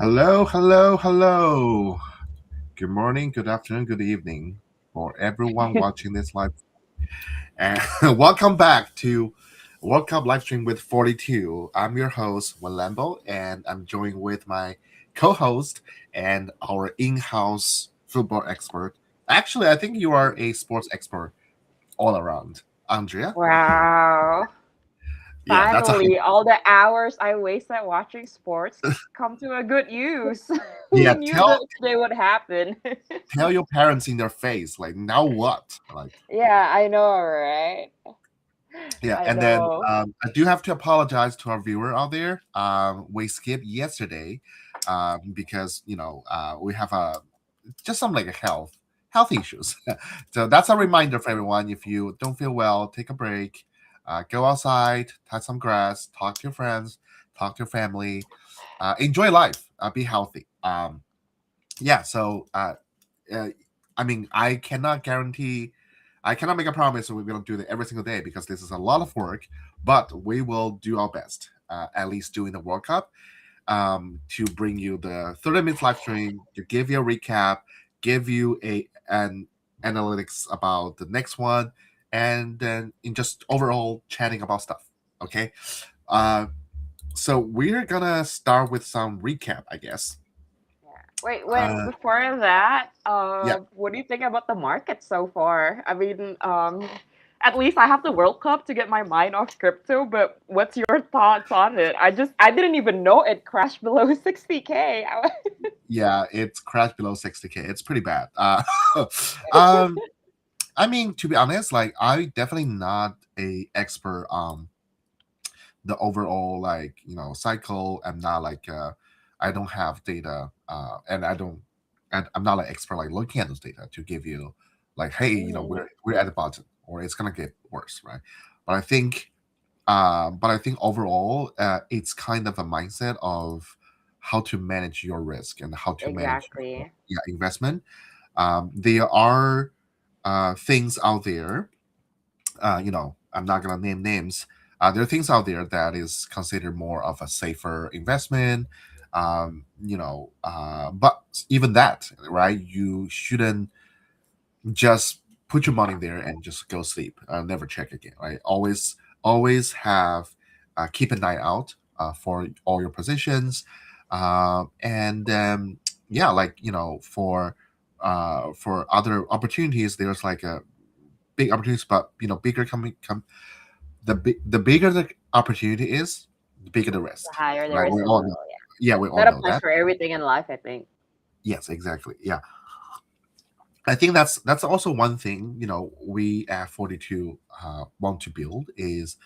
Hello, hello, hello. Good morning, good afternoon, good evening for everyone watching this live. And welcome back to World Cup Livestream with 42. I'm your host, Walembo, and I'm joined with my co host and our in house football expert. Actually, I think you are a sports expert all around. Andrea? Wow. Yeah, that's a Finally, all the hours I wasted watching sports come to a good use. Who yeah. knew Tell that today would happen? tell your parents in their face, like now what? Like Yeah, I know, right? yeah, I and then know. I do have to apologize to our viewer out there. We skipped yesterday because we have just some like a health issues. So that's a reminder for everyone. If you don't feel well, take a break, go outside, touch some grass, talk to your friends, talk to your family, enjoy life, be healthy. Yeah. Uh, I mean, I cannot make a promise that we're going to do that every single day because this is a lot of work, but we will do our best, at least during the World Cup, to bring you the 30 minutes live stream, to give you a recap, give you an analytics about the next one, and then in just overall chatting about stuff. Okay. Uh, so we're gonna start with some recap, I guess. Yeah. Wait, Uh, before that, yeah. what do you think about the market so far? I mean, at least I have the World Cup to get my mind off crypto, but what's your thoughts on it? I didn't even know it crashed below 60K. Yeah, it's crashed below 60K. It's pretty bad. Um, I mean, to be honest, like I definitely not a expert on the overall cycle. I'm not I don't have data, and I'm not an expert like looking at those data to give you like, hey, Mhm. we're at the bottom or it's gonna get worse, right? But I think overall, it's kind of a mindset of how to manage your risk and how to manage your Exactly. investment. There are things out there. I'm not gonna name names. There are things out there that is considered more of a safer investment. But even that, right? You shouldn't just put your money there and just go sleep. Never check again, right? Always have keep an eye out for all your positions, and yeah, for other opportunities, there's like a big opportunities, but bigger coming come the bigger the opportunity is, the bigger the The risk, higher the right? We risk as all know. well, yeah. Yeah, we all That know applies that. for everything in life, I think. Yes, exactly. Yeah, I think that's also one thing we at 42 want to build is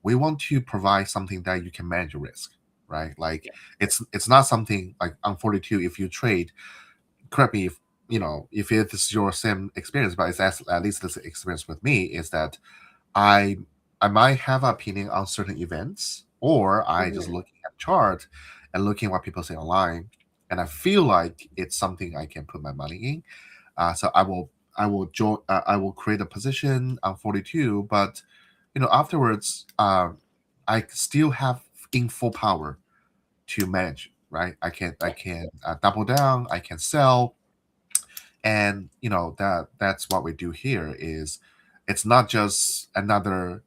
we want to provide something that you can manage your risk, right? Like Yeah. it's not something like on 42 if you trade. Correct me if if it is your same experience, but at least this experience with me is that I I might have an opinion on certain events, or I just Hmm. looking at chart and looking at what people say online, and I feel like it's something I can put my money in. So I will create a position on 42, but afterwards, I still have in full power to manage. Right, I Yeah. can double down. I can sell, and that's what we do here. Is it's not just another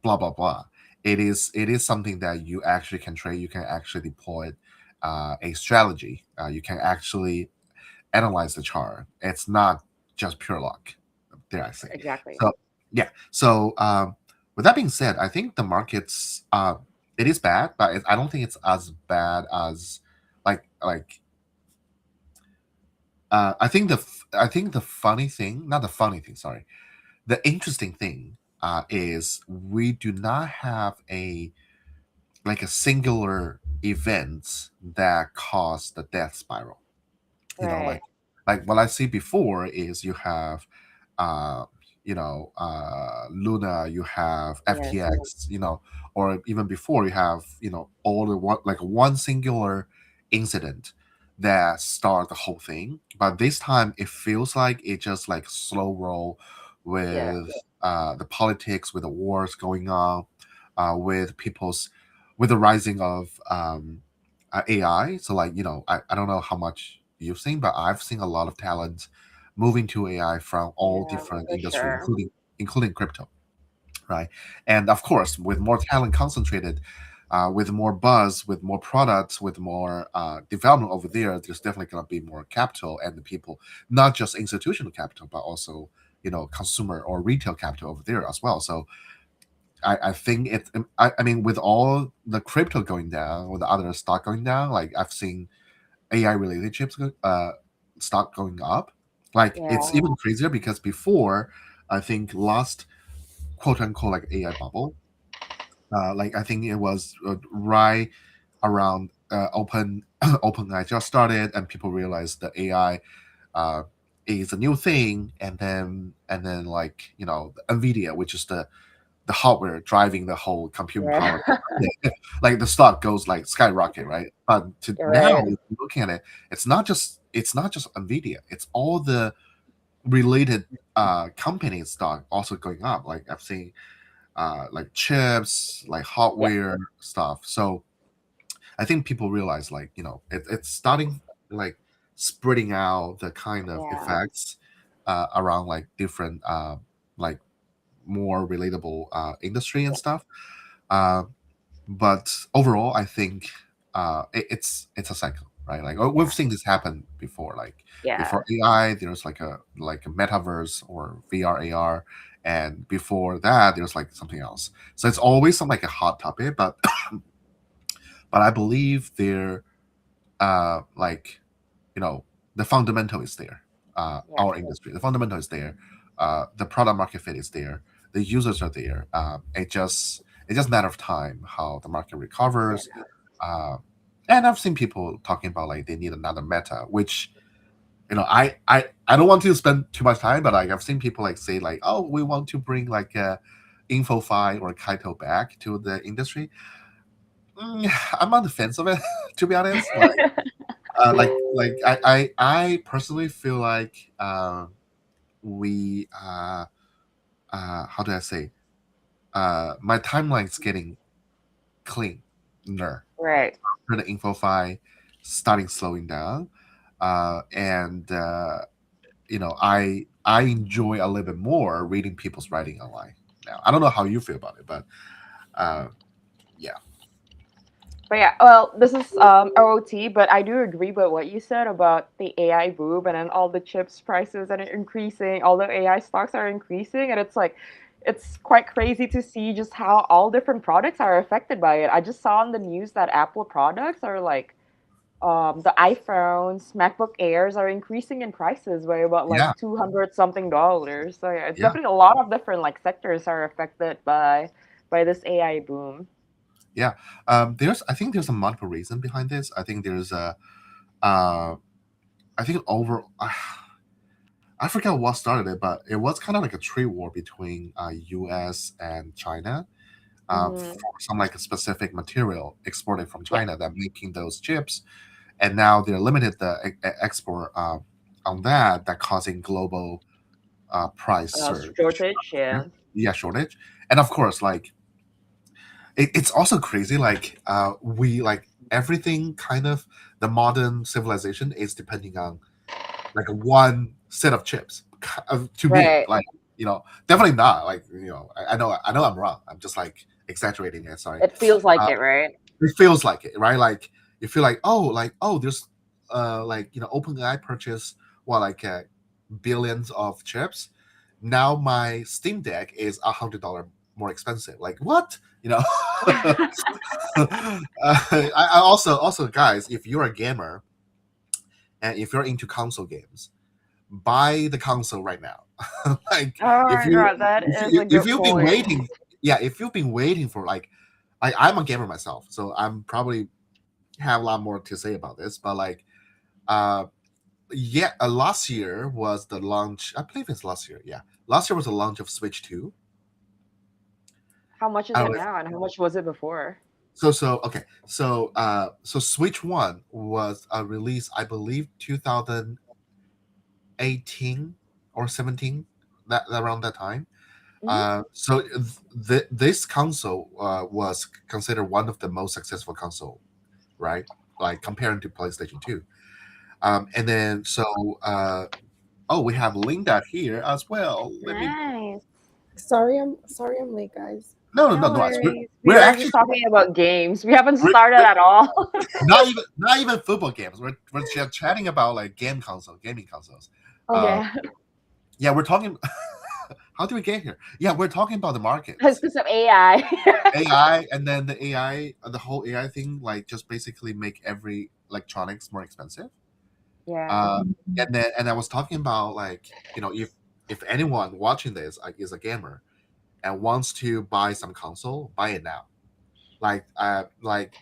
blah blah blah. It is something that you actually can trade. You can actually deploy a strategy. You can actually analyze the chart. It's not just pure luck, dare I say. Exactly. So yeah. So with that being said, I think the markets it is bad, but I don't think it's as bad as like I think the funny thing, not the funny thing, sorry, the interesting thing is we do not have a singular event that caused the death spiral. you know Right. like like what I see before is you have uh Luna, you have Yes. FTX, or even before you have all the one like one singular incident that start the whole thing. But this time it feels like it just like slow roll Yeah. with the politics, with the wars going on, with the rising of AI. So like I don't know how much you've seen, but I've seen a lot of talent moving to AI from all Yeah, different for industry, sure. including crypto, right? And of course, with more talent concentrated, with more buzz, with more products, with more development over there, there's definitely going to be more capital and the people, not just institutional capital, but also consumer or retail capital over there as well. So I think I mean, with all the crypto going down, with the other stock going down, like I've seen AI related chips stock going up. Like it's Yeah. even crazier because before, I think last quote unquote like AI bubble, like I think it was right around OpenAI just started, and people realized that AI uh, is a new thing, and then like Nvidia, which is the hardware driving the whole computing Yeah. power, like the stock goes like skyrocket, right? But You're now, right. if you look at it, it's not just Nvidia, it's all the related company stock also going up. Like I've seen like chips, like Yeah. hardware stuff. So I think people realize like it's starting like spreading out the kind of Yeah. effects around like different like more relatable industry and Yeah. stuff. Uh, but overall, I think it's a cycle, right? Like we've Yeah. seen this happen before. Like Yeah. before AI, there's like a metaverse or VR AR, and before that, there's like something else. So it's always some like a hot topic, but I believe there like the fundamental is there. Yeah. Our industry, the fundamental is there. The product market fit is there. The users are there. It's just a matter of time how the market Yeah. recovers. uh, and I've seen people talking about like they need another meta, which I don't want to spend too much time, but like I've seen people like say like, oh, we want to bring like a InfoFi or Kaito back to the industry. I'm on the fence of it, to be honest. Like I personally feel like we how do I say my timeline's getting cleaner Right. for the InfoFi starting slowing down, and I enjoy a little bit more reading people's writing online now. I don't know how you feel about it, but uh, yeah, But yeah, well, this is OOT, but I do agree with what you said about the AI boom and then all the chips prices and it increasing, all the AI stocks are increasing, and it's like it's quite crazy to see just how all different products are affected by it. I just saw on the news that Apple products are like the iPhones, MacBook Airs are increasing in prices by about like yeah, 200 something dollars. So yeah, it's yeah. definitely a lot of different like sectors are affected by this AI boom. Yeah, I think there's a multiple reason behind this. I think there's uh, I think over, I forget what started it, but it was kind of like a trade war between U.S. and China for Hmm. some like a specific material exported from Yeah. China that making those chips, and now they're limited the export on that causing global price surge. Shortage, yeah. Yeah, shortage, and of course like it's also crazy like we like everything kind of the modern civilization is depending on like one set of chips to me Right. like definitely not like I know I'm wrong, I'm just like exaggerating it, sorry. It feels like uh, it, right? it feels like it, right? Like you feel like oh there's like OpenAI purchase what like billions of chips. Now my Steam Deck is $100 more expensive. Like what? I also guys, if you're a gamer and if you're into console games, buy the console right now. Like Oh if my you god, that is a if good you've been point. waiting, yeah, if you've been waiting for like I'm a gamer myself, so I'm probably have a lot more to say about this, but like uh yeah, last year was the launch. I believe it's last year. Yeah, last year was the launch of Switch 2. How much is I it don't know. now and how much was it before? Okay. So Switch 1 was released, I believe, 2018 or 17, that around that time. Hmm. So this console was considered one of the most successful console, right? like comparing to PlayStation 2. And then so oh, we have Linda here as well. Let me Nice. Sorry I'm late, guys. No no. worries. We We're were actually just talking about games. We haven't we're, started at all. not even football games. We're just chatting about like gaming consoles. Oh, Uh, Yeah. yeah, we're talking. How do we get here? Yeah, we're talking about the It's markets, because of AI. AI, and then the AI, the whole AI thing, like just basically make every electronics more expensive. Yeah. Uh, and I was talking about like if anyone watching this is a gamer and wants to buy some console, buy it now. Like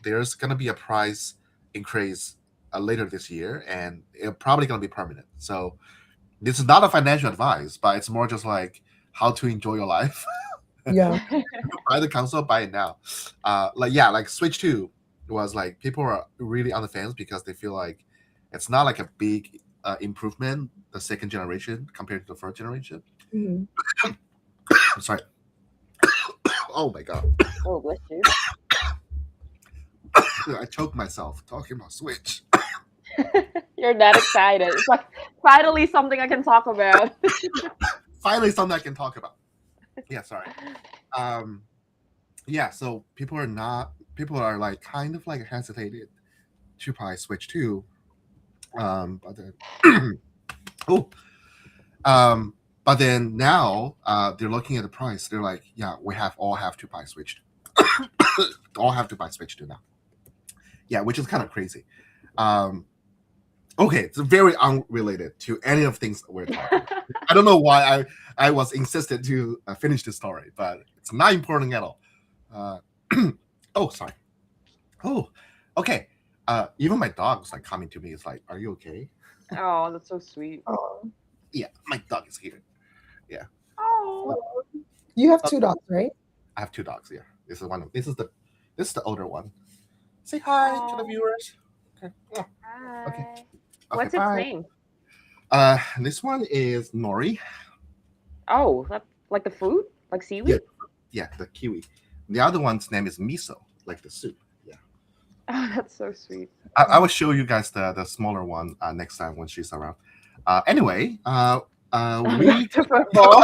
there's gonna be a price increase later this year, and it's probably gonna be permanent. So this is not a financial advice, but it's more just like how to enjoy your life. yeah. Buy the console, buy it now. Like yeah, like Switch Two was like people are really on the fence because they feel like it's not like a big improvement the second generation compared to the first generation. Mhm. I'm sorry. Oh my god, Oh, bless you. I choked myself talking about Switch. You're that excited. It's like finally something I can talk about. Finally, something I can talk about. Yeah, sorry. Um, yeah, so people are like kind of like hesitated to buy Switch Two. But then oh, but then now they're looking at the price. They're like, yeah, we have all have to buy Switch. All have to buy Switch Two now. Yeah, which is kind of crazy. Um, okay, it's very unrelated to any of things that we're talking. I don't know why I was insisted to finish the story, but it's not important at all. Uh, oh, sorry. Oh, okay. Even my dog's like coming to me. It's like, are you okay? Oh, that's so sweet. Oh. Yeah, my dog is here. Yeah, Oh. You have oh, two dogs, right? I have two dogs here. This is one of this is the older one. Say hi to the Oh. viewers. Okay. Yeah. Okay. Hi. Okay. What's its Bye. name? This one is Nori. Oh, that's like the fruit? Like Yeah, seaweed? yeah, the kiwi. The other one's name is Miso, like the soup. Yeah. Oh, that's so sweet. I will show you guys the smaller one next time when she's around. Anyway, Back to football.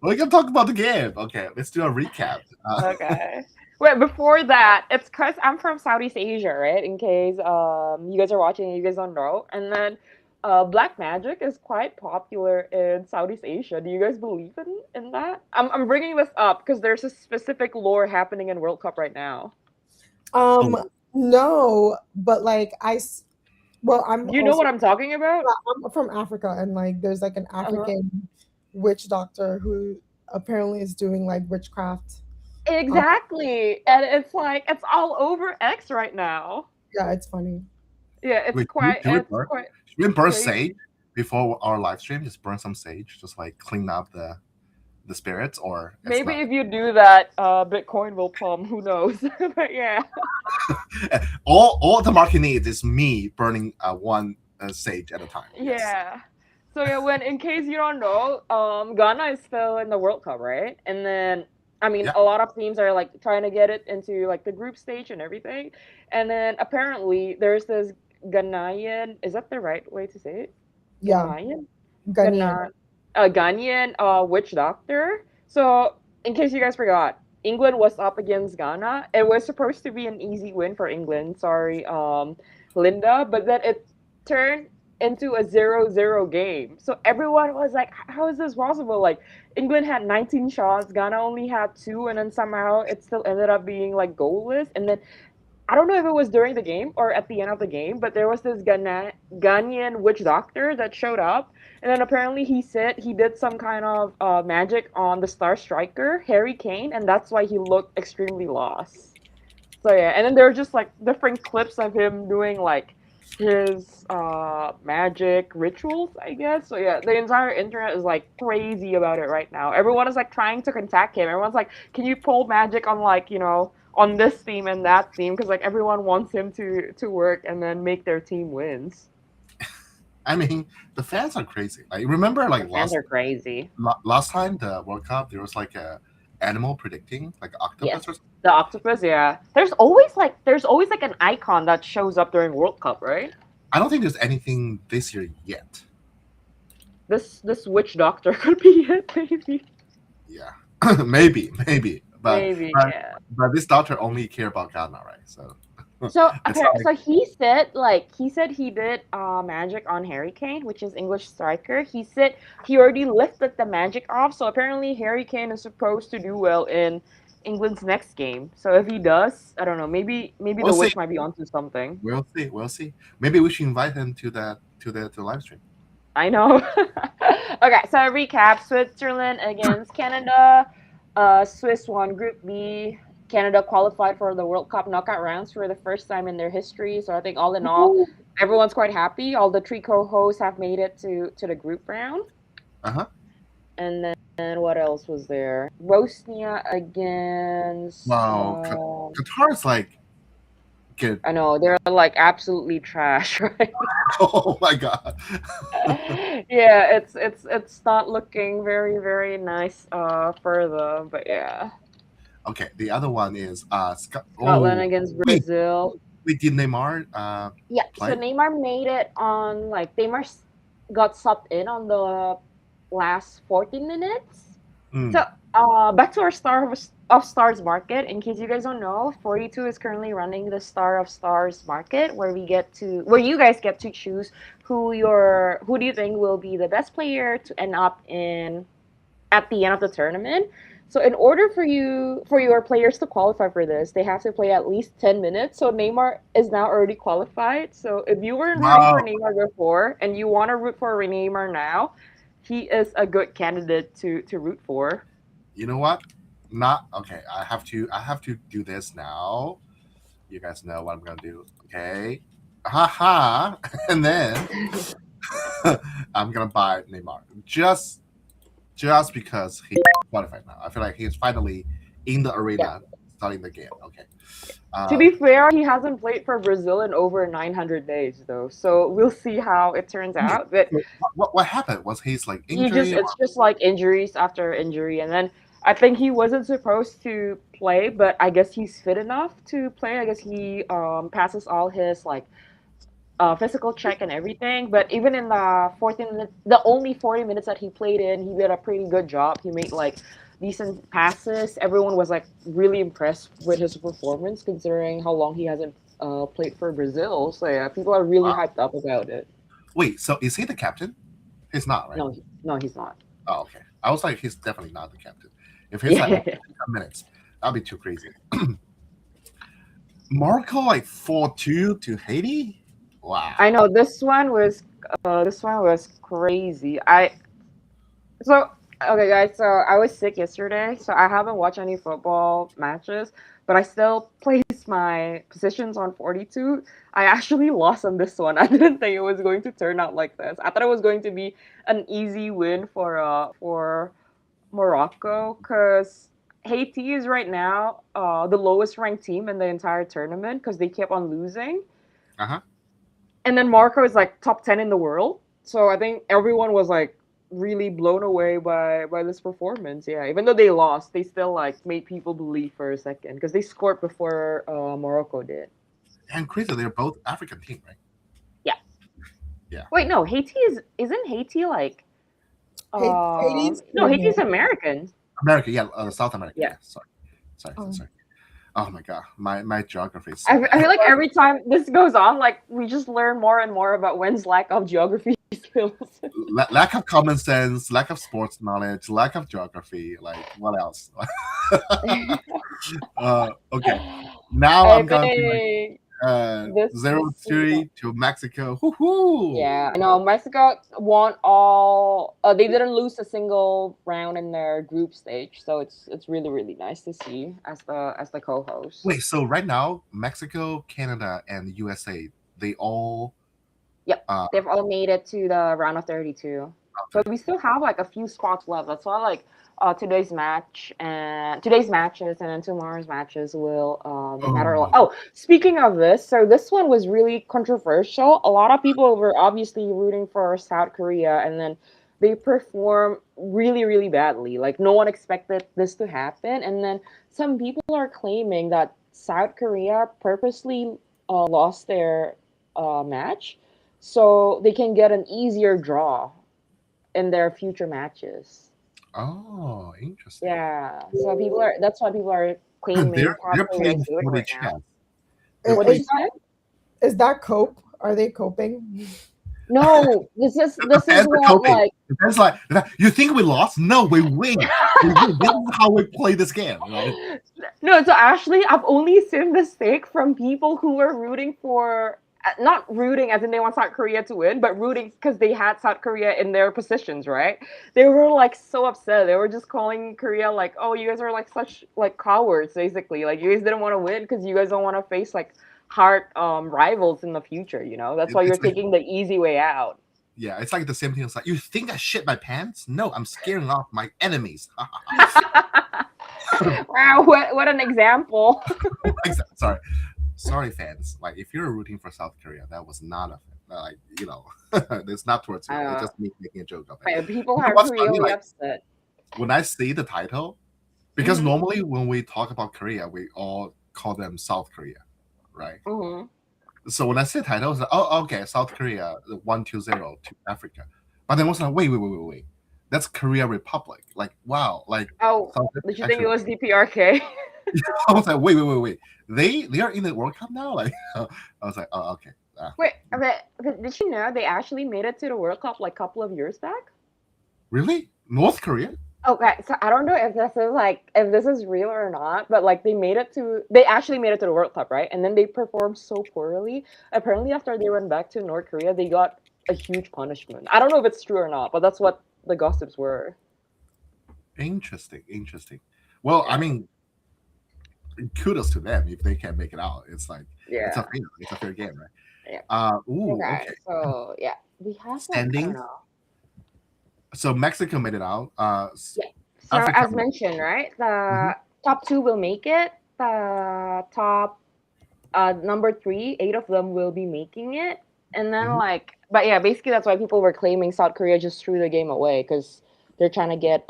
we can talk about the game. Okay, let's do a recap. Okay. Wait, before that, it's because I'm from Southeast Asia, right? In case you guys are watching and you guys don't know. And then black magic is quite popular in Southeast Asia. Do you guys believe in that? I'm bringing this up because there's a specific lore happening in World Cup right now. Um, Oh, no, but like well, Do you know what I'm talking about? I'm from Africa, and like there's like an Uh-huh. African witch doctor who apparently is doing like witchcraft. Um, Exactly. And it's like it's all over X right now. yeah, it's funny. Yeah, wait, it's quite should we burn crazy. sage before our live stream? Just burn some sage, just like clean up the spirits, or it's Maybe not. if you do that, Bitcoin will pump. Who knows? But yeah. All the market needs is me burning one sage at a time. Yes. Yeah. So yeah, when in case you don't know, Ghana is still in the World Cup, right? And then I mean, Yeah. a lot of teams are like trying to get it into like the group stage and everything. And then apparently there's this Ghanaian. Is that the right way to say it? Yeah, Ghanaian? Ghanaian. Ghana, Ghanaian witch doctor. So in case you guys forgot, England was up against Ghana. It was supposed to be an easy win for England. Sorry, Linda, but then it turned into a 0-0 game. So everyone was like, how is this possible? Like England had 19 shots, Ghana only had 2, and then somehow it still ended up being like goalless. And then I don't know if it was during the game or at the end of the game, but there was this Ghanaian witch doctor that showed up, and then apparently he said he did some kind of magic on the star striker Harry Kane, and that's why he looked extremely lost. So yeah, and then there were just like different clips of him doing like his magic rituals, I guess. So yeah, the entire internet is like crazy about it right now. Everyone is like trying to contact him. Everyone's like, "Can you pull magic on like, on this team and that team?" Because like everyone wants him to work and then make their team wins. I mean, the fans are crazy. Like remember, The like fans are crazy. last time the World Cup, there was like animal predicting, like octopus Yes, or something? the octopus. Yeah, there's always like an icon that shows up during World Cup, right? I don't think there's anything this year yet. This witch doctor could be it, maybe. Yeah, maybe, Maybe, but yeah. but this doctor only care about Ghana, right? So So it's not like so he said he did magic on Harry Kane, which is English striker. He said he already lifted the magic off. So apparently Harry Kane is supposed to do well in England's next game. So if he does, I don't know. Maybe we'll the see, witch might be onto something. we'll see. Maybe we should invite him to the live stream. I know. Okay, so recap: Switzerland against Canada. Swiss won Group B. Canada qualified for the World Cup knockout rounds for the first time in their history. So I think all in all, everyone's quite happy. All the three co-hosts have made it to the group round. Uh huh. And then what else was there? Bosnia against. Wow, Qatar's like good. I know they're like absolutely trash, right? Oh my god. Yeah, it's not looking very nice for them, but yeah. Okay, the other one is Scotland oh against wait, Brazil. did Neymar Yeah, so play? Neymar made it on like got subbed in on the last 14 minutes. Mm, So back to our of Stars market. In case you guys don't know, 42 is currently running the Star of Stars market, where you guys get to choose who do you think will be the best player to end up in at the end of the tournament. So in order for your players to qualify for this, they have to play at least 10 minutes. So Neymar is now already qualified. So if you weren't rooting for wow. Neymar before and you want to root for Neymar now, he is a good candidate to root for. You know what? Not okay. I have to do this now. You guys know what I'm gonna do. Okay. Haha. And then I'm gonna buy Neymar. Just because he qualified now. I feel like he's finally in the Yeah. arena starting the game. Okay. To Uh, be fair, he hasn't played for Brazil in over 900 days though. So we'll see how it turns wait, out. But so what happened? Was his like he just injury or it's just like injuries after injury, and then I think he wasn't supposed to play, but I guess he's fit enough to play. I guess he passes all his like physical check and everything. But even in the 14 minutes, the only 40 minutes that he played in, he did a pretty good job. He made like decent passes. Everyone was like really impressed with his performance considering how long he hasn't played for Brazil. So yeah, people are really wow. hyped up about it. Wait, so is he the captain? He's not, right? No, he's not. Oh, okay. I was like, he's definitely not the captain. If he's like Yeah. only 10 minutes, that'd be too crazy. Morocco like 4-2 to Haiti? I Wow. know this one was crazy. So okay guys, so I was sick yesterday, so I haven't watched any football matches, but I still placed my positions on 42. I actually lost on this one. I didn't think it was going to turn out like this. I thought it was going to be an easy win for Morocco because Haiti is right now the lowest ranked team in the entire tournament because they kept on losing. Uh huh. And then Marco is like top 10 in the world. So I think everyone was like really blown away by this performance. Yeah, even though they lost, they still like made people believe for a second because they scored before Morocco did. And crazy, they're both African team, right? Yeah. Yeah. Wait, no, Haiti isn't Haiti like Hades no, Haiti's Caribbean. American. America, yeah, South America, Yeah. yeah. Sorry, Oh. sorry. Oh my god, my geography is I, so I bad. feel like every time this goes on, like we just learn more and more about Wen's lack of geography skills. Lack of common sense, lack of sports knowledge, lack of geography. Like what else? Okay, now I I'm gonna be like think this 0-3 to Mexico. Woohoo! yeah, I know Mexico won all. They didn't lose a single round in their group stage, so it's really nice to see as the co-host. Wait, so right now Mexico, Canada, and USA, they all Yep, uh they've all made it to the round of 32, but we still have like a few spots left. That's why like today's matches and then tomorrow's matches will matter a lot. oh Oh, speaking of this, so this one was really controversial. A lot of people were obviously rooting for South Korea, and then they perform really, really badly. Like no one expected this to happen, and then some people are claiming that South Korea purposely lost their match so they can get an easier draw in their future matches. Oh, interesting. Yeah, so people are that's why people are claiming South They're Korea is playing doing 40 right now. chess. They're Is, What did playing you is say? is that cope? Are they coping? No, the this is fans are what coping. like The fans like, you think we lost? No, we win. We win. This is how we play this game, right? no, so actually I've only seen mistake from people who were rooting for not rooting as in they want South Korea to win, but rooting because they had South Korea in their positions, right? They were like so upset. They were just calling Korea like, "Oh, you guys are like such like cowards, basically. Like you guys didn't want to win because you guys don't want to face like hard rivals in the future. You know, that's why you're It's like, taking the easy way out." yeah, it's like the same thing. It's like, you think I shit my pants? No, I'm scaring off my enemies. Wow, what an example. Sorry, sorry, fans. Like, if you're rooting for South Korea, that was not a like, it's not towards you. It's Uh, just me making a joke of it. People You know are what's funny? really Like, upset. when I see the title, because Hmm. normally when we talk about Korea, we all call them South Korea, right? Hmm. So when I see the title, I was like, oh, okay, South Korea, 1-0 to Africa. But then I was like, wait. That's Korea Republic. Like, wow, like Oh, South did Africa you think it actually. was DPRK? I was like, wait. They are in the World Cup now? Like, I was like, oh, okay. Wait, but did you know they actually made it to the World Cup like a couple of years back? Really? North Korea? Okay, so I don't know if this is real or not, but like they actually made it to the World Cup, right? And then they performed so poorly. Apparently after they went back to North Korea, they got a huge punishment. I don't know if it's true or not, but that's what the gossips were. Interesting. Well, I Yeah. mean, kudos to them if they can make it out. It's like Yeah. it's a fair game, right? Yeah. Okay. Okay. So yeah, we have like I don't Standings. know. So Mexico made it out. Yeah. So Africa. as mentioned, right, Mhm, the top two will make it. The top number three, eight of them will be making it, and then mhm. like, but yeah, basically that's why people were claiming South Korea just threw the game away because they're trying to get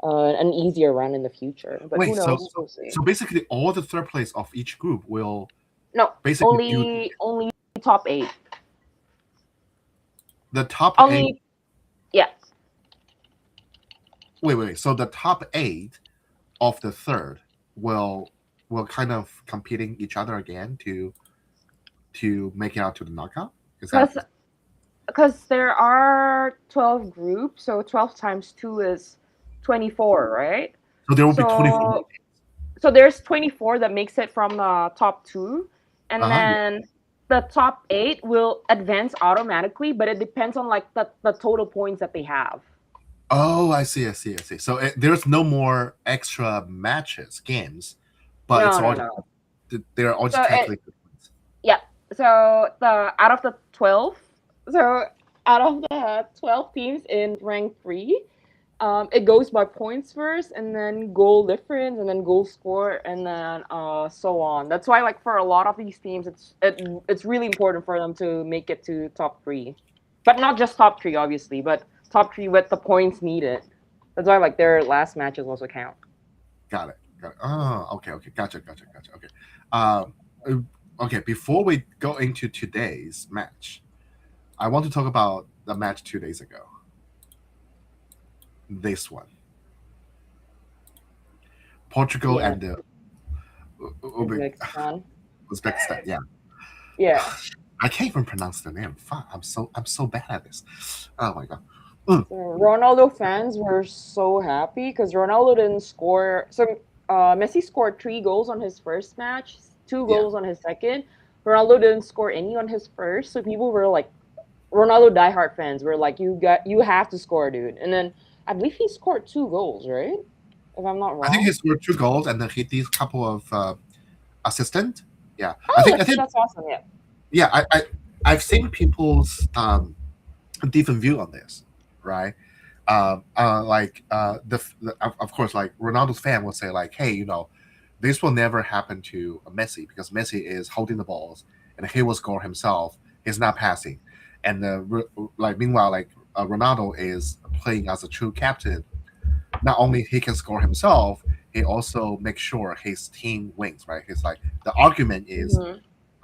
an easier run in the future. But who Wait, knows? We'll see. so basically all the third place of each group will No, basically do only top eight. the top eight. Only yeah. Wait. So the top eight of the third will kind of competing each other again to make it out to the knockout. Is that Because there are 12 groups, so 12 times 2 is 24, right? so? There will be 24. So there's 24 that makes it from the top 2, and Yeah. then the top 8 will advance automatically, but it depends on like the total points that they have. Oh, I see. So there's no more extra matches, games, but it's No, no, all no. they're all So just calculated points. yeah. So the out of the 12, so out of the 12 teams in rank 3, it goes by points first, and then goal difference, and then goal score, and then so on. That's why, like for a lot of these teams, it's really important for them to make it to top 3, but not just top 3, obviously, but top 3 with the points needed. That's why like their last matches also count. Got it. Oh, okay. Gotcha. Okay. Um, okay. Before we go into today's match, I want to talk about the match 2 days ago. This one, Portugal Yeah, and the Uzbekistan. Uzbekistan. Yeah, Yeah. I can't even pronounce the name. Fuck, I'm so bad at this. Oh my god. Mm, So Ronaldo fans were so happy because Ronaldo didn't score. So Messi scored 3 goals on his first match, two yeah. goals on his second. Ronaldo didn't score any on his first, so people were like, Ronaldo diehard fans were like, you have to score, dude. And then I believe he scored 2 goals, right? If I'm not I think he wrong. scored 2 goals and then he did a couple of assistant. Yeah, Oh, I think that's awesome. Yeah. yeah. I've seen people's different view on this, right? Of course, like Ronaldo's fan will say like, hey, this will never happen to Messi because Messi is holding the balls and he will score himself. He's not passing, and meanwhile, like Ronaldo is playing as a true captain, not only he can score himself, he also makes sure his team wins. Right? He's like the argument is Mhm.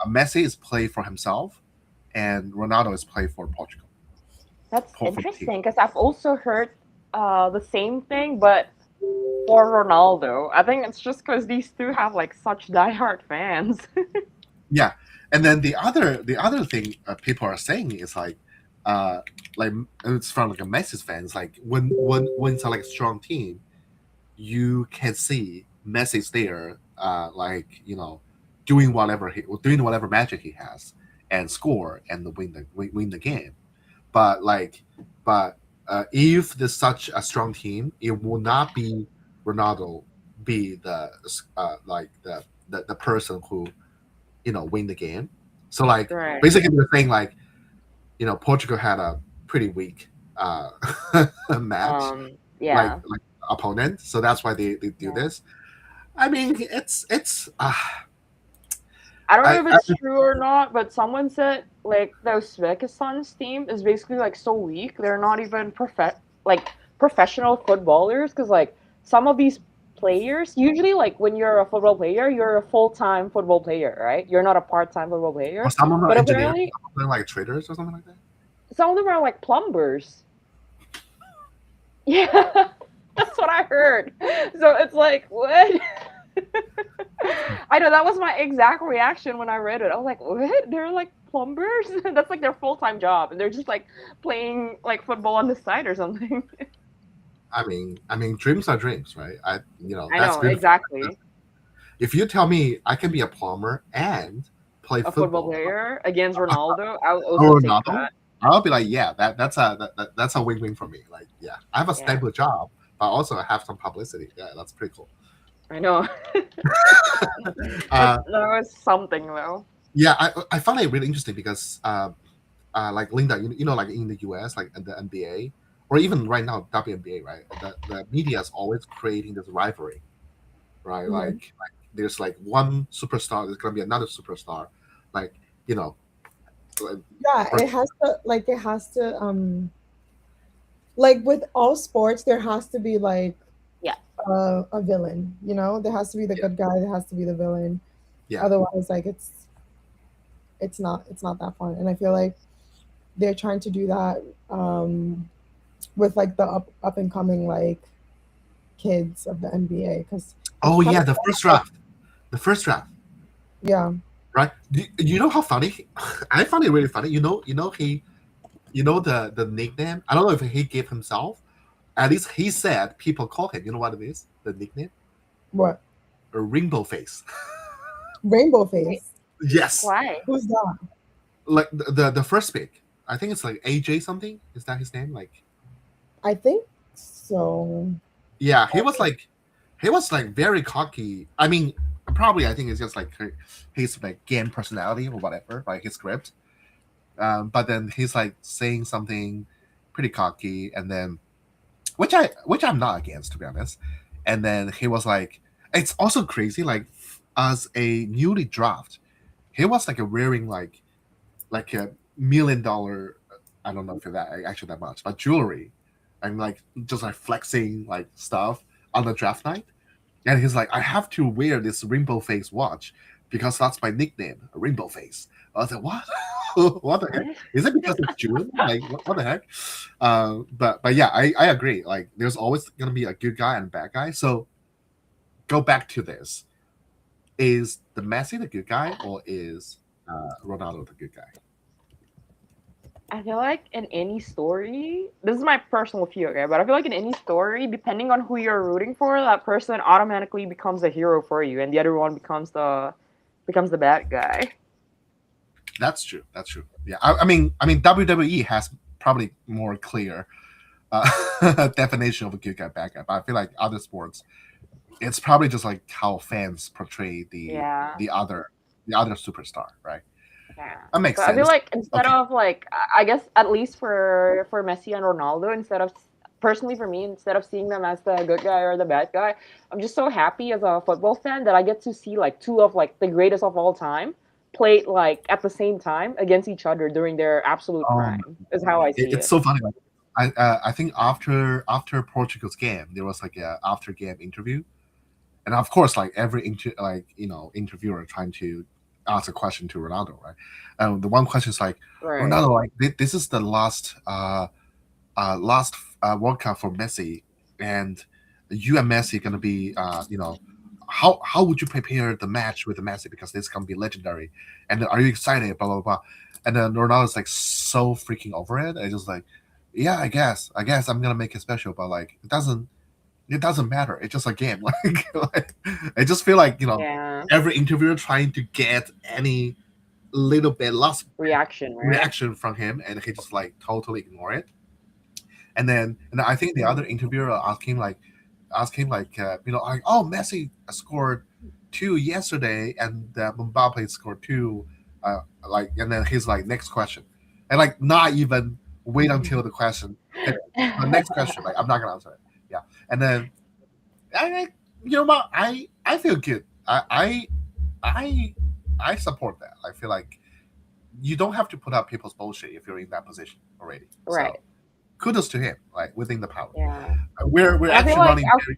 Messi is play for himself, and Ronaldo is play for Portugal, That's for the team. interesting because I've also heard the same thing, but for Ronaldo. I think it's just because these two have like such diehard fans. Yeah, and then the other thing people are saying is uh, like it's from like a Messi's fans. Like when it's like a strong team, you can see Messi's there, doing whatever magic he has and score and win the game. But if there's such a strong team, it will not be Ronaldo be the person who win the game. So like Right. basically they're saying like Portugal had a pretty weak uh, match Yeah. like opponent, so that's why they do Yeah. this. I mean, it's I don't know if I it's true or not, but someone said like the Uzbekistan's team is basically like so weak. They're not even professional footballers because like some of these players usually like when you're a football player, you're a full-time football player, right? You're not a part-time football or player. some of them are But engineers, apparently some of them like traders or something like that. some of them are like plumbers. Yeah, that's what I heard. So it's like, what? I know that was my exact reaction when I read it. I was like, what? They're like plumbers? That's like their full-time job, and they're just like playing like football on the side or something. I mean, dreams are dreams, right? I That's know, beautiful. exactly. If you tell me I can be a plumber and play A football football, player against Ronaldo, I'll also or take Ronaldo, that. I'll be like, yeah, that's a win-win for me. Like, yeah, I have a Yeah, stable job, but also I have some publicity. Yeah, that's pretty cool. I know. Uh, That was something though. yeah, I find it really interesting because like Linda, like in the US, like in the NBA, or even right now WNBA, right? The media is always creating this rivalry, right? Mhm. Like there's like one superstar, there's gonna be another superstar, like you know, like, Yeah, for, it has to like with all sports there has to be like Yeah. a villain, there has to be the yeah, good guy, there has to be the villain. yeah. Otherwise, like it's not that fun. And I feel like they're trying to do that with like the up and coming like kids of the NBA because it's Oh kind yeah, of the first draft, yeah. right? Do you know how funny? I found it really funny. The nickname. I don't know if he gave himself. At least he said people call him. You know what it is? The nickname, What? a rainbow face. Rainbow Wait, face? Yes, why? Who's that? like the first pick. I think it's like AJ something. Is that his name? Like, I think so. yeah, he was like very cocky. I mean, probably I think it's just like his like game personality or whatever, like his script. But then he's like saying something pretty cocky, and then which I'm not against, to be honest. And then he was like, it's also crazy. Like as a newly draft, he was like wearing like $1 million. I don't know if that actually that much, but jewelry, and like just like flexing like stuff on the draft night. And he's like, I have to wear this rainbow face watch because that's my nickname, Rainbow Face. I was like, what? What the heck? What? Is it because it's June? Like, what the heck? But yeah, I agree. Like, there's always gonna be a good guy and a bad guy. So go back to this: is the Messi the good guy, or is Ronaldo the good guy? I feel like in any story, this is my personal view, okay, but I feel like in any story, depending on who you're rooting for, that person automatically becomes a hero for you, and the other one becomes the bad guy. That's true. That's true. Yeah, I mean, WWE has probably more clear definition of a good guy, bad guy. But I feel like other sports, it's probably just like how fans portray the Yeah. the other the other superstar, right? Yeah. That makes So I feel sense. like instead Okay. of like I guess at least for Messi and Ronaldo, instead of personally for me, instead of seeing them as the good guy or the bad guy, I'm just so happy as a football fan that I get to see like two of like the greatest of all time play like at the same time against each other during their absolute Um, prime. Is how I see it's it. so funny. I think after Portugal's game, there was like a after game interview, and of course, like every interviewer trying to ask a question to Ronaldo, right? And the one question is like, Right. Ronaldo, like this is the last World Cup for Messi, and you and Messi gonna be, how would you prepare the match with the Messi, because this gonna be legendary, and are you excited? Blah blah blah, and then Ronaldo's like so freaking over it, and just like, yeah, I guess I'm gonna make it special, but like it doesn't matter. It's just a game. Like I just feel like Yeah. every interviewer trying to get any little bit last Reaction, right? reaction from him, and he just like totally ignore it. And I think the other Mhm. interviewer asked him like, like, oh, Messi scored two yesterday, and Mbappe scored two, and then he's like, next question, and like not even wait until the question finished. The next question, like, I'm not gonna answer it. Yeah, and then I what, I feel good. I I support that. I feel like you don't have to put up people's bullshit if you're in that position already. Right. So kudos to him, like within the power. Yeah. We're And I feel actually like running very.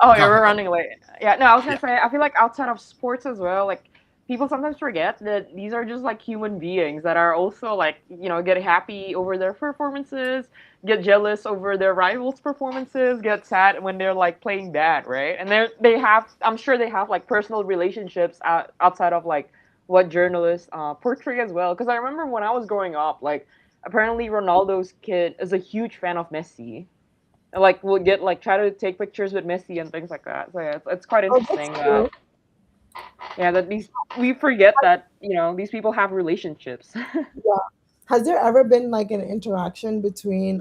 oh, Go yeah, we're ahead. running late. Yeah, no, I was Yeah, gonna say, I feel like outside of sports as well, like people sometimes forget that these are just like human beings that are also like, get happy over their performances, get jealous over their rivals' performances, get sad when they're like playing bad, right? And I'm sure they have like personal relationships outside of like what journalists portray as well. Because I remember when I was growing up, like apparently Ronaldo's kid is a huge fan of Messi, and like we'll get like try to take pictures with Messi and things like that. So yeah, it's quite Oh, that's interesting that true. yeah that these we forget that these people have relationships. Yeah. Has there ever been like an interaction between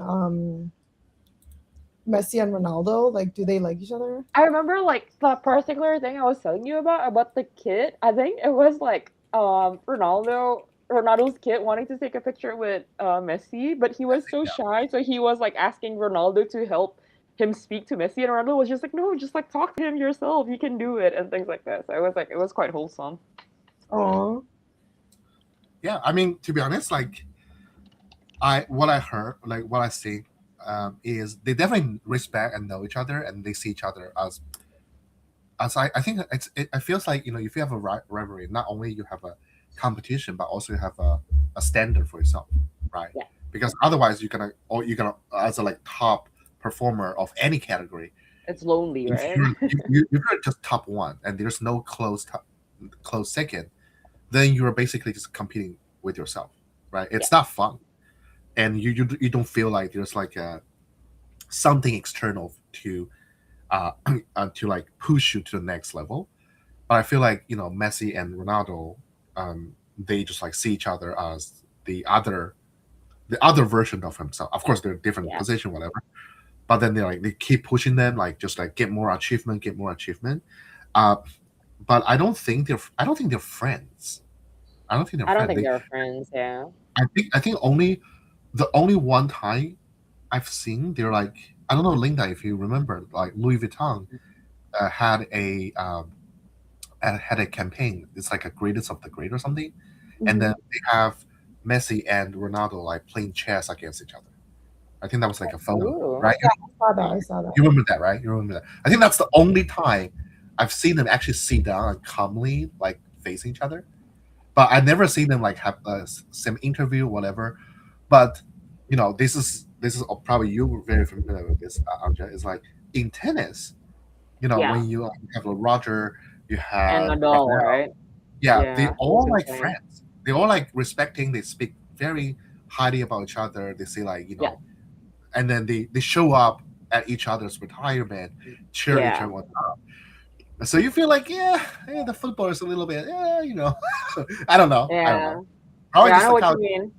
Messi and Ronaldo? Like, do they like each other? I remember like the particular thing I was telling you about the kid. I think it was like Ronaldo's kid wanting to take a picture with Messi, but he was so yeah, shy, so he was like asking Ronaldo to help him speak to Messi, and Ronaldo was just like, no, just like talk to him yourself, you can do it, and things like that. So it was quite wholesome. Oh, yeah. I mean, to be honest, like what I heard, like what I see, is they definitely respect and know each other, and they see each other as I think it feels like, if you have a rivalry, not only you have a competition, but also you have a standard for yourself, right? Yeah, Because otherwise you're gonna as a like top performer of any category, it's lonely, if right? you're just top one and there's no close second, then you're basically just competing with yourself, right? Yeah, It's not fun, and you don't feel like there's like something external uh, to like push you to the next level. But I feel like Messi and Ronaldo, they just like see each other as the other version of himself. Of course, they're different yeah. position, whatever. But then they keep pushing them, like just like get more achievement, get more achievement. Uh, but I don't think they're friends. I don't think they're I don't friends. think they're friends. Yeah. I think the only one time I've seen they're like, I don't know, Linda, if you remember, like Louis Vuitton had a campaign. It's like a greatest of the great or something, and then hmm. they have Messi and Ronaldo like playing chess against each other. I think that was like a photo, Ooh. right? I saw that. I saw that. You remember that, right? You remember that? I think that's the only time I've seen them actually sit down and calmly like face each other. But I never seen them like have some interview, whatever. But this is probably you were very familiar with this, Anja. Is like in tennis, Yeah. when you have a Roger, you And have Nadal, Rafael. right? Yeah, they Yeah, he was all like insane. friends. They all like respecting. They speak very highly about each other. They say like, Yeah. and then they show up at each other's retirement, cheer each Yeah. other up. So you feel like, yeah, the football is a little bit, I don't know. I don't Yeah. know. Probably Yeah, I just know the what couch. you mean.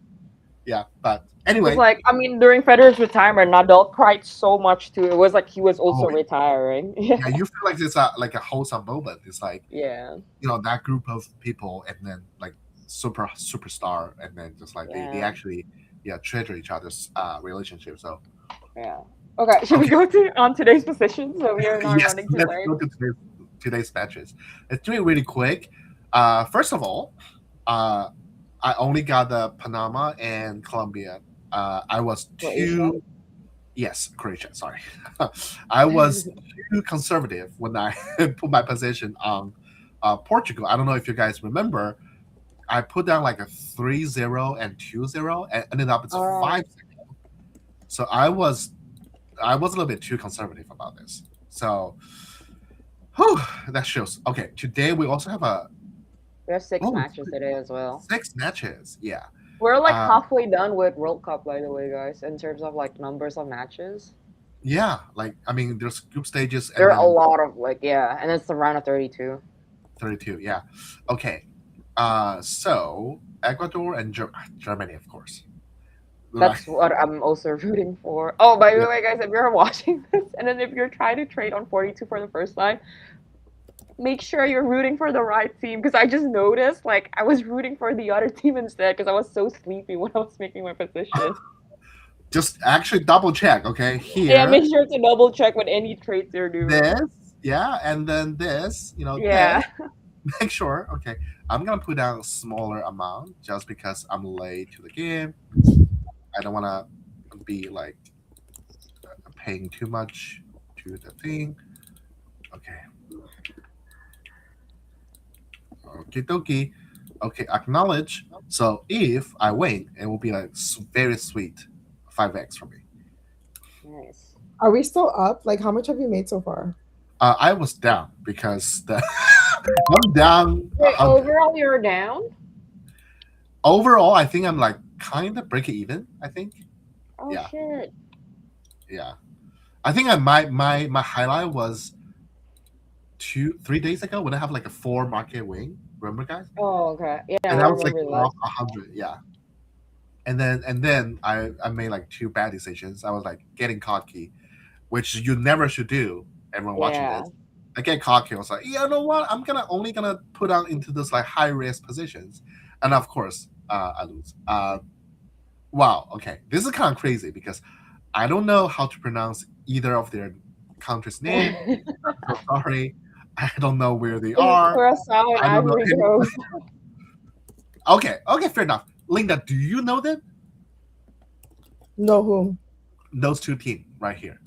Yeah, but Because, anyway. like, I mean, during Federer's retirement, Nadal cried so much too. It was like he was also Oh retiring. Yeah. yeah, you feel like it's like a wholesome moment. It's like, Yeah. that group of people, and then like superstar, and then just like they Yeah. actually, yeah, treasure each other's relationship. So Yeah. Okay, should we okay. go to on today's position so we are not Yes, running too let's late? go to today's matches. Let's do it really quick. First of all, uh, I only got the Panama and Colombia. I was For Asia? Yes, Croatia. Sorry, I was too conservative when I put my position on Portugal. I don't know if you guys remember. I put down like a 3-0 and 2-0, and ended up it's Oh, 5. So I was a little bit too conservative about this. So whew, that shows. Okay, today we also have a we have six oh matches today as well. 6 matches. Yeah. We're like Uh, halfway done with World Cup, by the way, guys, in terms of like numbers of matches. yeah, like I mean, there's group stages and There are a then lot of like, yeah, and it's the round of 32. 32. Yeah. Okay. So Ecuador and Germany, of course. Right. That's what I'm also rooting for. Oh, by Yeah. the way, guys, if you're watching this, and then if you're trying to trade on 42 for the first time, make sure you're rooting for the right team. Because I just noticed, like, I was rooting for the other team instead because I was so sleepy when I was making my position. Just actually double check. Okay. Yeah, Here, make sure to double check with any trades you're doing. this. Yeah, and then this. Yeah. This. Make sure. Okay. I'm gonna put down a smaller amount just because I'm late to the game. I don't wanna be like paying too much to the thing. Okay. Okay, dokie. Okay, acknowledge. So if I win, it will be like very sweet 5x for me. Nice. Are we still up? Like, how much have you made so far? I was down because I'm down Wait, 100. overall, you're down? Overall, I think I'm like kind of break even. I think, Oh, yeah, shit. yeah. I think my highlight was 2 3 days ago when I have like a 4 market win. Remember, guys? Oh, okay. Yeah, And I I was like remember that. off 100. Yeah. And then I made like 2 bad decisions. I was like getting cocky, which you never should do. Everyone watching Yeah. this, I get cocky. I was like, you know what? I'm gonna only gonna put out into this like high risk positions, and of course, I lose. Wow. Okay, this is kind of crazy because I don't know how to pronounce either of their country's name. I'm so sorry. I don't know where they It's are. Curacao and I don't know Ivory any. Coast. Okay. Okay. Fair enough. Linda, do you know them? No, who? Those two teams right here.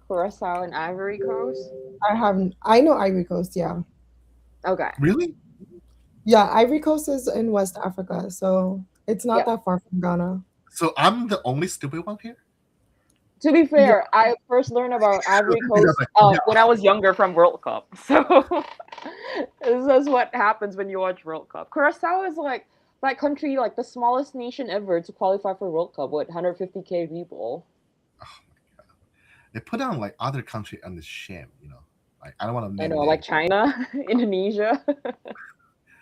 Curacao and Ivory Coast. I haven't. I know Ivory Coast. Yeah, Okay. Really? yeah. Ivory Coast is in West Africa, so it's not Yep. that far from Ghana. So I'm the only stupid one here. To be Yeah, fair, I first learned about Ivory Because, Coast like, yeah. when I was younger from World Cup. So this is what happens when you watch World Cup. Curacao is like that country, like the smallest nation ever to qualify for World Cup with 150K people. They put down like other country on the sham. Like I don't want to I name know, it. like China, Indonesia.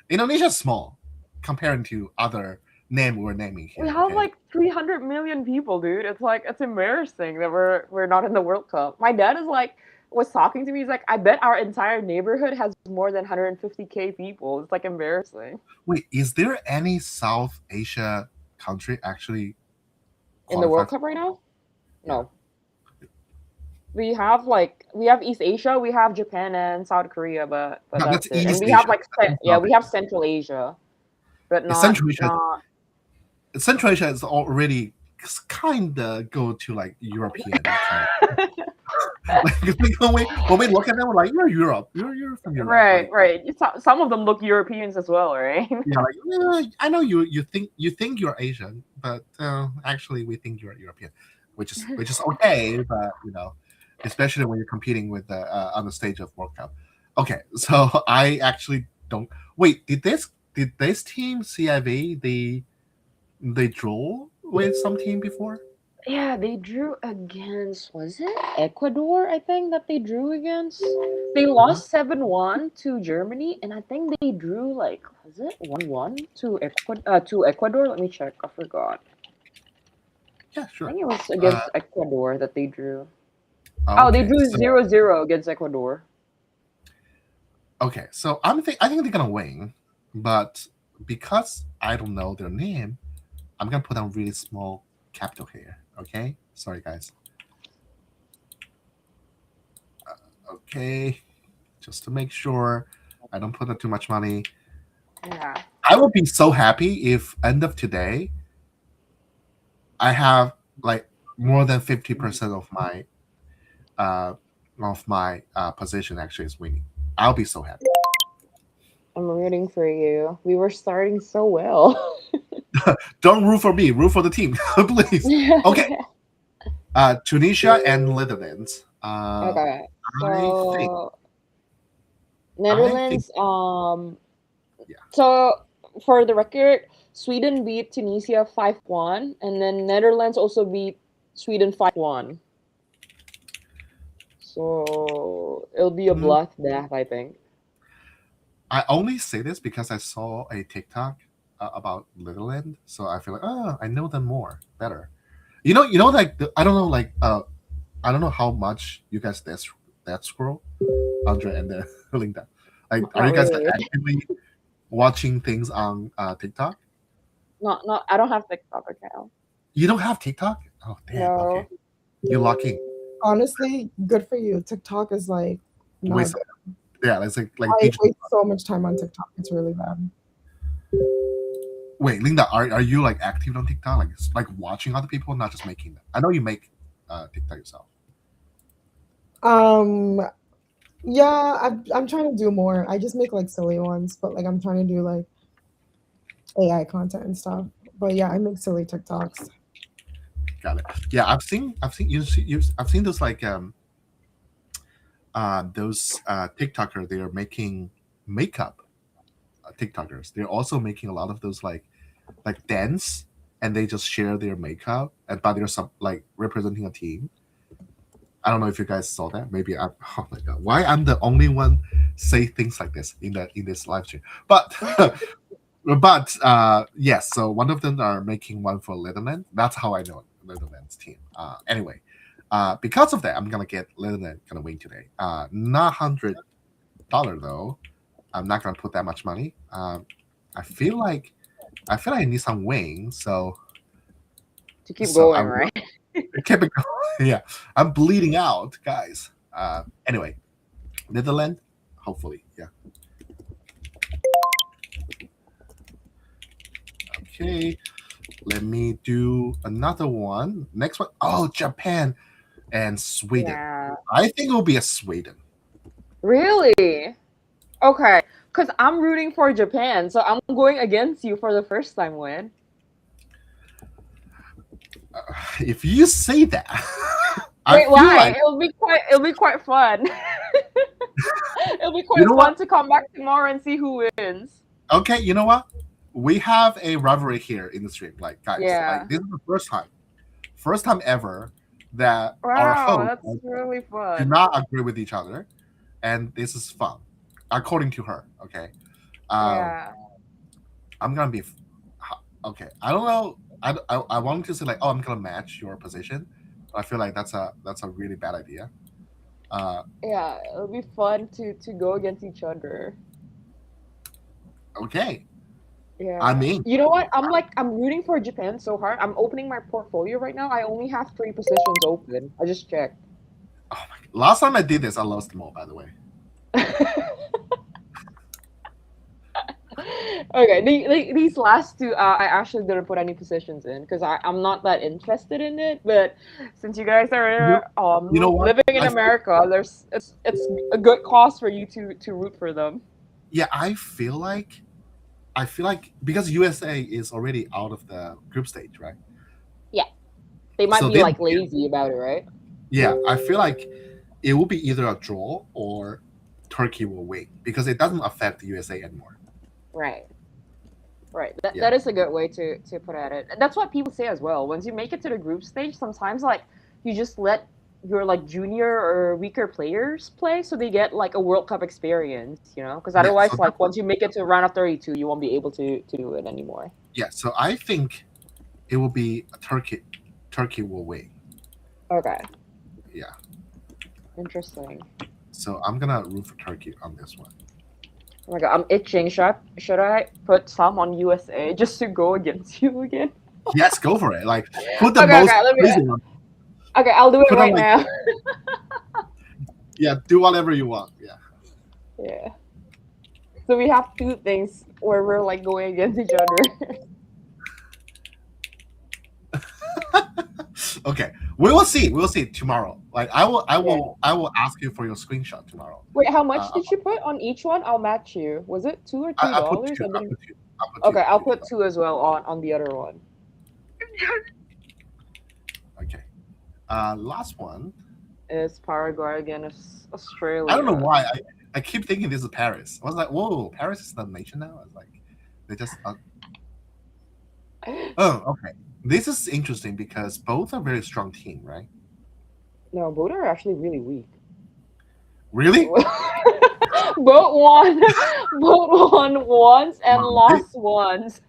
Indonesia's small comparing to other name we're naming here. We have Okay? like 300 million people, dude. It's like it's embarrassing that we're not in the World Cup. My dad is like was talking to me. He's like, I bet our entire neighborhood has more than 150K people. It's like embarrassing. Wait, is there any South Asia country actually In the World qualified? Cup right now? Yeah. No. We have East Asia, we have Japan and South Korea, but No, that's that's it. And East we have Asia. like That's not yeah, South we Asia. have Central Asia, but Central Asia. not Central Asia is already kind of go to like European kind of. Like, when we look at them, we're like, you're Europe. You're from Europe. right, Like, right. Some of them look Europeans as well, right? yeah, like I know you think you're Asian, but actually we think you're European, which is okay, but especially when you're competing with on the stage of World Cup. Okay, so I actually don't wait. Did this team CIV they draw with some team before? Yeah, they drew against, was it Ecuador? I think that they drew against. They lost 7-1 to Germany, and I think they drew like, was it 1-1 to Ecuador? Let me check. I forgot. Yeah, I sure. think it was against Ecuador that they drew. Okay, Oh, they drew so, 0-0 against Ecuador. okay, so I think they're gonna win, but because I don't know their name, I'm gonna put down really small capital here. Okay, sorry guys. Okay, just to make sure I don't put up too much money. Yeah. I would be so happy if end of today I have like more than 50% of my position actually is winning. I'll be so happy. I'm rooting for you. We were starting so well. Don't root for me, root for the team, please. Okay. Tunisia and Netherlands. Okay. I think So I think Netherlands, yeah. so for the record, Sweden beat Tunisia 5-1, and then Netherlands also beat Sweden 5-1. So it'll be a Mm, bloodbath, I think. I only say this because I saw a TikTok about Netherlands, so I feel like I know them more better. Like I don't know, like I don't know how much you guys that scroll, Andre and Linda. Like, are Not you guys like really. actively watching things on TikTok? Not. I don't have TikTok account. You don't have TikTok? Oh damn. Okay, No. you're lucky. Honestly, good for you. TikTok is like not Waste. good. Yeah, it's like I digital. waste so much time on TikTok. It's really bad. Wait, Linda, are you like active on TikTok? Like watching other people, not just making them. I know you make TikTok yourself. Um, yeah, I'm trying to do more. I just make like silly ones, but like I'm trying to do like AI content and stuff. But yeah, I make silly TikToks. Got it. Yeah, I've seen I've seen those TikToker. They are making makeup TikTokers. They're also making a lot of those like dance, and they just share their makeup, and but they're some like representing a team. I don't know if you guys saw that. Maybe I'm. Oh my god, why I'm the only one say things like this in this live stream? But yes. So one of them are making one for Netherlands. That's how I know Netherlands team. Anyway, because of that, I'm gonna get Netherlands gonna win today. Not $100 though. I'm not gonna put that much money. I feel like I need some wings, so To keep going, I'm right? keep it going. Yeah, I'm bleeding out, guys. Anyway, Netherlands, hopefully, yeah. Okay, let me do another one. Next one. Oh, Japan and Sweden. Yeah. I think it will be a Sweden. Really? Okay. Because I'm rooting for Japan, so I'm going against you for the first time win. Uh, if you say that, I Wait, feel why? like It'll be quite fun. It'll be you quite know fun what? to come back tomorrow and see who wins. Okay, you know what? We have a rivalry here in the stream. Like, guys, Yeah. like this is the first time ever that our Wow, hosts that's really do fun. not agree with each other, and this is fun, according to her. Okay, um, Yeah. I'm gonna be okay. I don't know. I wanted to say like, oh, I'm gonna match your position, but I feel like that's a really bad idea. Uh, Yeah, it'll be fun to go against each other. okay, I Yeah. mean, You know what? I'm rooting for Japan so hard. I'm opening my portfolio right now. I only have 3 positions open. I just checked. oh my, last time I did this, I lost them all. By the way. Okay, these last two, I actually didn't put any positions in because I'm not that interested in it. But since you guys You know, are you know what? living in America, it's a good cause for you to root for them. Yeah, I feel like because USA is already out of the group stage, right? Yeah, they might So be they, like lazy about it, right? yeah, I feel like it will be either a draw or Turkey will win because it doesn't affect the USA anymore. Right. Right. That Yeah, that is a good way to put at it. That's what people say as well. Once you make it to the group stage, sometimes like you just let your like junior or weaker players play so they get like a World Cup experience, you know? Because yeah. otherwise like once you make it to round of 32, you won't be able to do it anymore. So I think it will be a Turkey. Turkey will win. Okay. Yeah. Interesting. So I'm gonna root for Turkey on this one. Oh my god, I'm itching. Should I put some on USA just to go against you again? Yes, go for it. Like put the Okay, most okay, let me crazy one. okay, I'll do it Put on right like now. yeah, do whatever you want. Yeah. Yeah. So we have two things where we're like going against each other. Okay. We will see. We will see tomorrow. Like I will, I Yeah. will, I will ask you for your screenshot tomorrow. Wait, how much Uh, did you put on each one? I'll match you. Was it $2 or I put $3? two. I I didn't. put two. I put two. Okay, I'll Two. put two as well on the other one. Okay. Last one. It's Paraguay against I don't know Australia. why I keep thinking this is Paris. I was like, whoa, Paris is the nation now. I was like, they just. Oh, okay. This is interesting because both are very strong team, right? No, both are actually really weak. Really? Both won, both won once and Wow. lost once.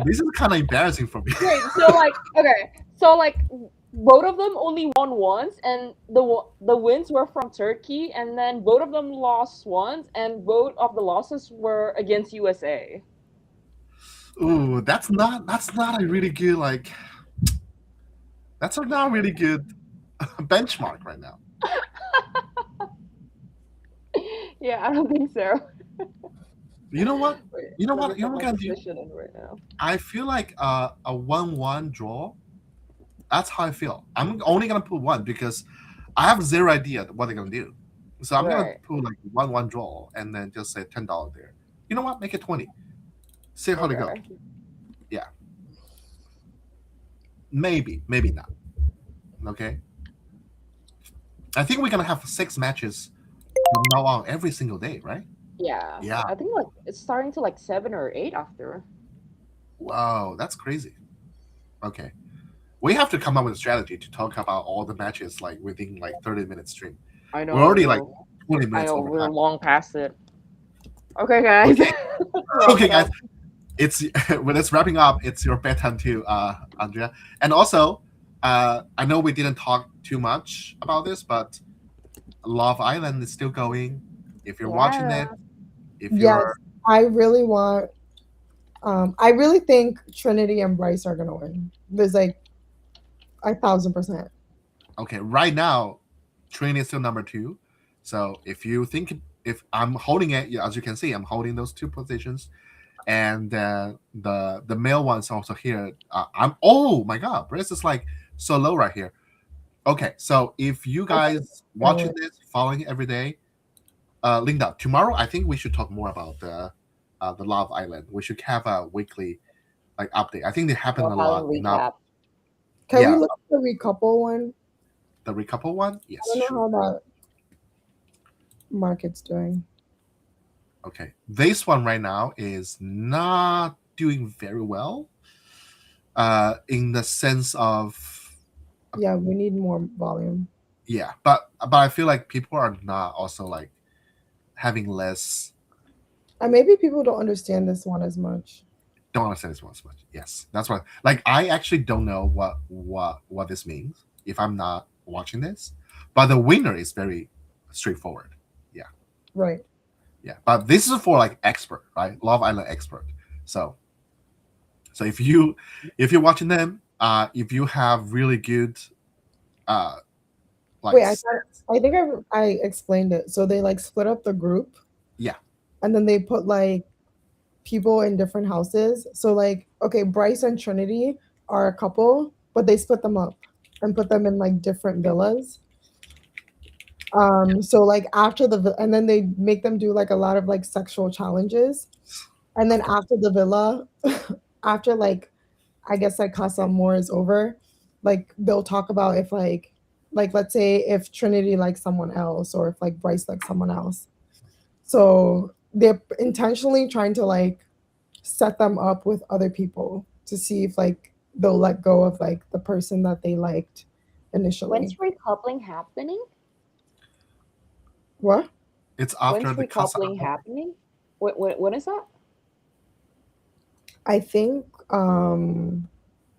This is kind of embarrassing for me. Wait, so like, okay, so like, both of them only won once, and the wins were from Turkey, and then both of them lost once, and both of the losses were against USA. Ooh, that's not a really good like. That's not a really good benchmark right now. Yeah, I don't think so. You know what? Wait, You know let me what? You know put what my we're gonna do? position in right now. I feel like a 1-1 draw. That's how I feel. I'm only gonna put one because I have zero idea what they're gonna do. So I'm gonna Right. put like 1-1 draw and then just say $10 there. You know what? Make it 20. See how they go. Okay. Yeah, maybe not. Okay. I think we're gonna have 6 matches from now on every single day, right? Yeah. Yeah. I think like it's starting to like 7 or 8 after. Wow, that's crazy. Okay. We have to come up with a strategy to talk about all the matches like within like 30 minutes stream. I know, We're I already like know. 20 I minutes know over we're time. long past it. Okay, guys. Okay. Wrap Okay, it guys. up. It's when it's wrapping up, it's your bedtime too, Andrea. And also, I know we didn't talk too much about this, but Love Island is still going. If you're watching Yeah. it, if Yes, you're I really want. I really think Trinity and Bryce are gonna win. There's like 1,000%. okay, right now, Trini is still number 2. So if I'm holding it, yeah, as you can see, I'm holding those 2 positions, and the male one's also here. I'm oh my god, Bryce is like so low right here. Okay, so if you I think guys they're gonna watching win. this, following it every day, Linda, tomorrow I think we should talk more about the Love Island. We should have a weekly like update. I think they happen We'll a have a lot enough. recap. Can we Yeah, look at the recouple one? the recouple one. I Yes, don't know sure. how that market's doing. Okay, this one right now is not doing very well. In the sense of Yeah, we need more volume. yeah, but I feel like people are not also like having less. And maybe people don't understand this one as much. Don't understand this one as much. Yes, that's what. Like, I actually don't know what this means if I'm not watching this, but the winner is very straightforward. Yeah, Right. yeah. But this is for like expert, right? Love Island expert. So, so if you're watching them, if you have really good, uh, like Wait, I think I explained it. So they like split up the group yeah, and then they put like people in different houses. So like, okay, Bryce and Trinity are a couple, but they split them up and put them in like different villas. So like after and then they make them do like a lot of like sexual challenges. And then after the villa, after like I guess like Casa Amor is over, like they'll talk about if like let's say if Trinity likes someone else or if like Bryce likes someone else. So they're intentionally trying to like set them up with other people to see if like they'll let go of like the person that they liked When's initially. recoupling happening? What? it's after When's the Casa recoupling Amor. happening? When is that? I think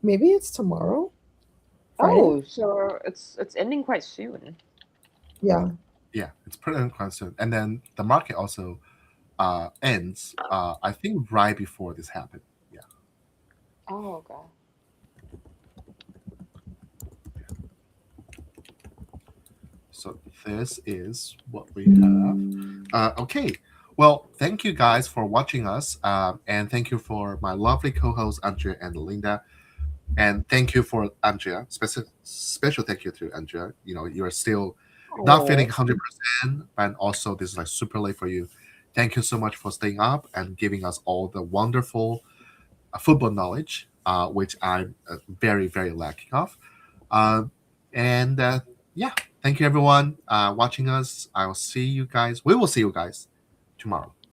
maybe it's tomorrow. Friday? Oh, so it's ending quite soon. Yeah. Yeah, it's pretty constant, and then the market also ends. I think right before this happened. Yeah. Oh, okay. So this is what we have. Okay. Well, thank you guys for watching us, and thank you for my lovely co-hosts Andrea and Linda. And thank you for Andrea. Special thank you to Andrea. You are still not feeling Oh, 100%, but also this is like super late for you. Thank you so much for staying up and giving us all the wonderful football knowledge, which I'm very, very lacking of. Uh, and yeah, thank you everyone watching us. I will see you guys. We will see you guys tomorrow.